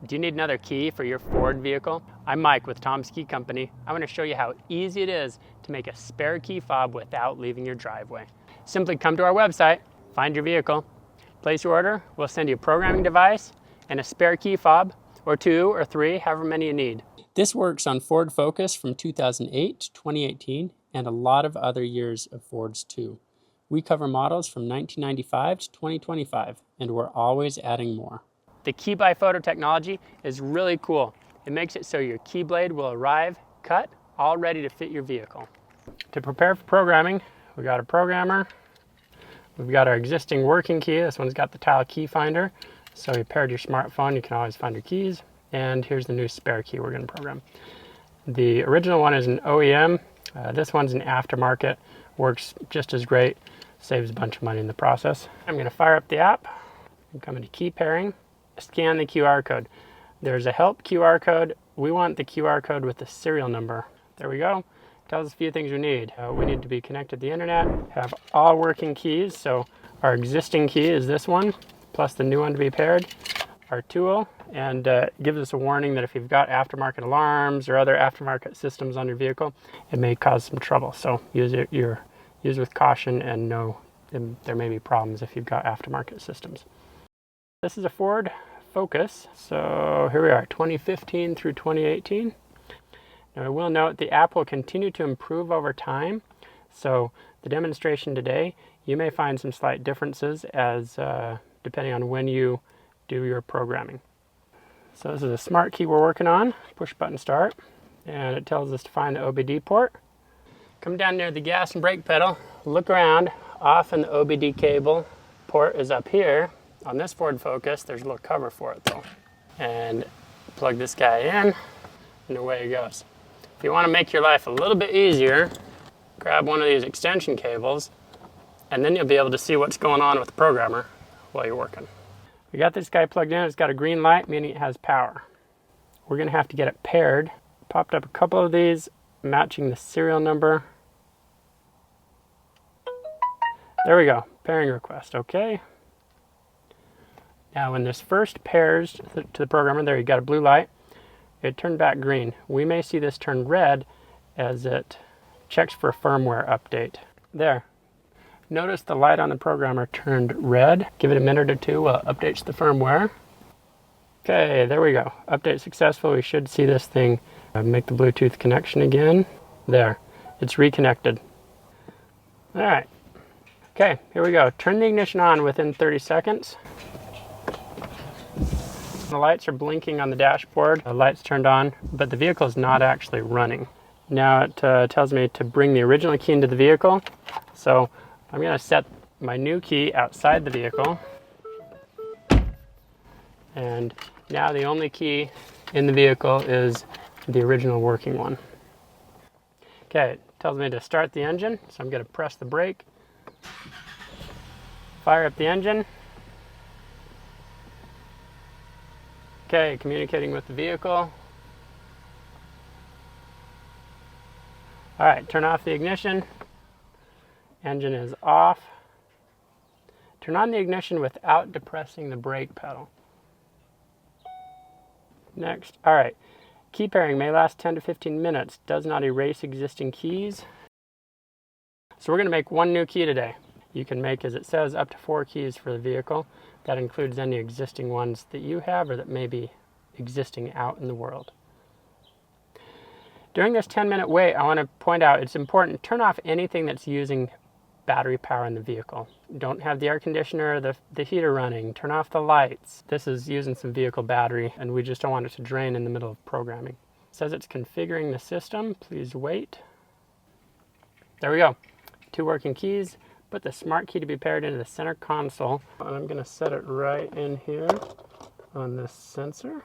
Do you need another key for your Ford vehicle? I'm Mike with Tom's Key Company. I want to show you how easy it is to make a spare key fob without leaving your driveway. Simply come to our website, find your vehicle, place your order, we'll send you a programming device and a spare key fob, or 2 or 3, however many you need. This works on Ford Focus from 2008 to 2018 and a lot of other years of Fords too. We cover models from 1995 to 2025 and we're always adding more. The Key by Photo technology is really cool. It makes it so your key blade will arrive cut, all ready to fit your vehicle. To prepare for programming, we got a programmer. We've got our existing working key. This one's got the tile key finder. So you paired your smartphone, you can always find your keys. And here's the new spare key we're going to program. The original one is an OEM. This one's an aftermarket. Works just as great. Saves a bunch of money in the process. I'm going to fire up the app. I'm coming to key pairing. Scan the QR code. There's a help QR code. We want the QR code with the serial number. There we go. Tells us a few things we need. We need to be connected to the internet, have all working keys. So our existing key is this one, plus the new one to be paired. Our tool, and gives us a warning that if you've got aftermarket alarms or other aftermarket systems on your vehicle, it may cause some trouble. So use with caution and know there may be problems if you've got aftermarket systems. This is a Ford Focus, so here we are, 2015 through 2018. Now I will note the app will continue to improve over time, so the demonstration today, you may find some slight differences as depending on when you do your programming. So this is a smart key we're working on, push button start, and it tells us to find the OBD port. Come down near the gas and brake pedal, look around, often the OBD cable port is up here. On this Ford Focus, there's a little cover for it though. And plug this guy in, and away it goes. If you want to make your life a little bit easier, grab one of these extension cables, and then you'll be able to see what's going on with the programmer while you're working. We got this guy plugged in, it's got a green light, meaning it has power. We're gonna have to get it paired. Popped up a couple of these, matching the serial number. There we go, pairing request, okay. Now when this first pairs to the programmer, there you got a blue light, it turned back green. We may see this turn red as it checks for a firmware update. There. Notice the light on the programmer turned red. Give it a minute or two while it updates the firmware. Okay, there we go. Update successful. We should see this thing make the Bluetooth connection again. There, it's reconnected. All right. Okay, here we go. Turn the ignition on within 30 seconds. The lights are blinking on the dashboard. The light's turned on, but the vehicle is not actually running. Now it tells me to bring the original key into the vehicle. So I'm going to set my new key outside the vehicle. And now the only key in the vehicle is the original working one. Okay, it tells me to start the engine, so I'm going to press the brake. Fire up the engine. Okay, communicating with the vehicle. All right, turn off the ignition. Engine is off. Turn on the ignition without depressing the brake pedal. Next, all right. Key pairing may last 10 to 15 minutes. Does not erase existing keys. So we're going to make one new key today. You can make, as it says, up to 4 keys for the vehicle. That includes any existing ones that you have or that may be existing out in the world. During this 10-minute wait, I want to point out it's important to turn off anything that's using battery power in the vehicle. Don't have the air conditioner, the heater running. Turn off the lights. This is using some vehicle battery and we just don't want it to drain in the middle of programming. It says it's configuring the system. Please wait. There we go. 2 working keys. Put the smart key to be paired into the center console. And I'm going to set it right in here on this sensor.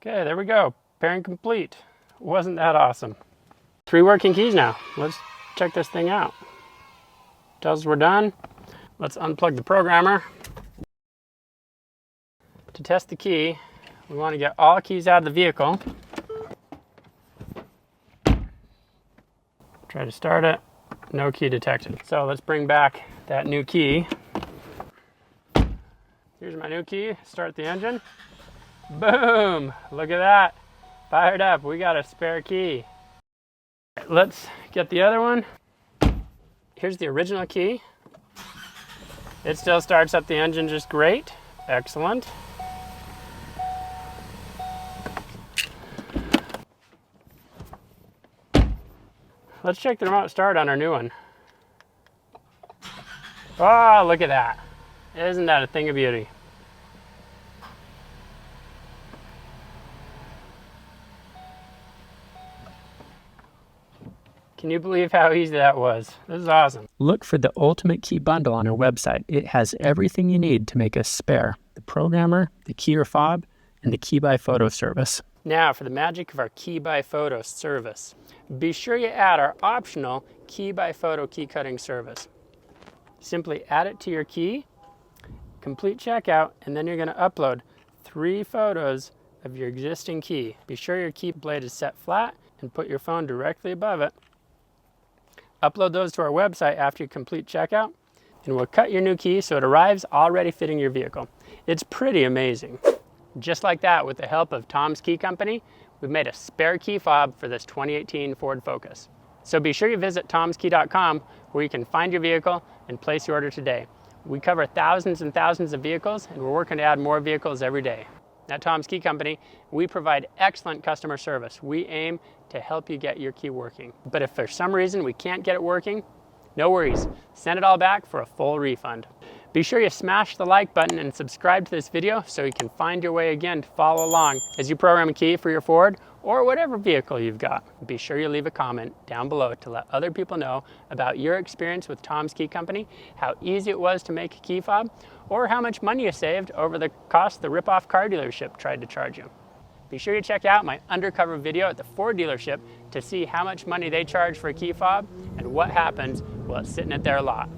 Okay, there we go. Pairing complete. Wasn't that awesome? 3 working keys now. Let's check this thing out. Tells us we're done. Let's unplug the programmer. To test the key, we want to get all keys out of the vehicle. Try to start it. No key detected. So let's bring back that new key. Here's my new key. Start the engine. Boom! Look at that. Fired up. We got a spare key. Let's get the other one. Here's the original key. It still starts up the engine just great. Excellent. Let's check the remote start on our new one. Oh, look at that. Isn't that a thing of beauty? Can you believe how easy that was? This is awesome. Look for the Ultimate Key Bundle on our website. It has everything you need to make a spare: the programmer, the key or fob, and the Key by Photo service. Now for the magic of our Key by Photo service. Be sure you add our optional Key by Photo key cutting service. Simply add it to your key, complete checkout, and then you're going to upload 3 photos of your existing key. Be sure your key blade is set flat and put your phone directly above it. Upload those to our website after you complete checkout, and we'll cut your new key so it arrives already fitting your vehicle. It's pretty amazing. Just like that, with the help of Tom's Key Company, we've made a spare key fob for this 2018 Ford Focus. So be sure you visit tomskey.com where you can find your vehicle and place your order today. We cover thousands and thousands of vehicles, and we're working to add more vehicles every day. At Tom's Key Company, we provide excellent customer service. We aim to help you get your key working. But if for some reason we can't get it working, no worries. Send it all back for a full refund. Be sure you smash the like button and subscribe to this video so you can find your way again to follow along as you program a key for your Ford or whatever vehicle you've got. Be sure you leave a comment down below to let other people know about your experience with Tom's Key Company, how easy it was to make a key fob, or how much money you saved over the cost the rip-off car dealership tried to charge you. Be sure you check out my undercover video at the Ford dealership to see how much money they charge for a key fob and what happens while it's sitting at their lot.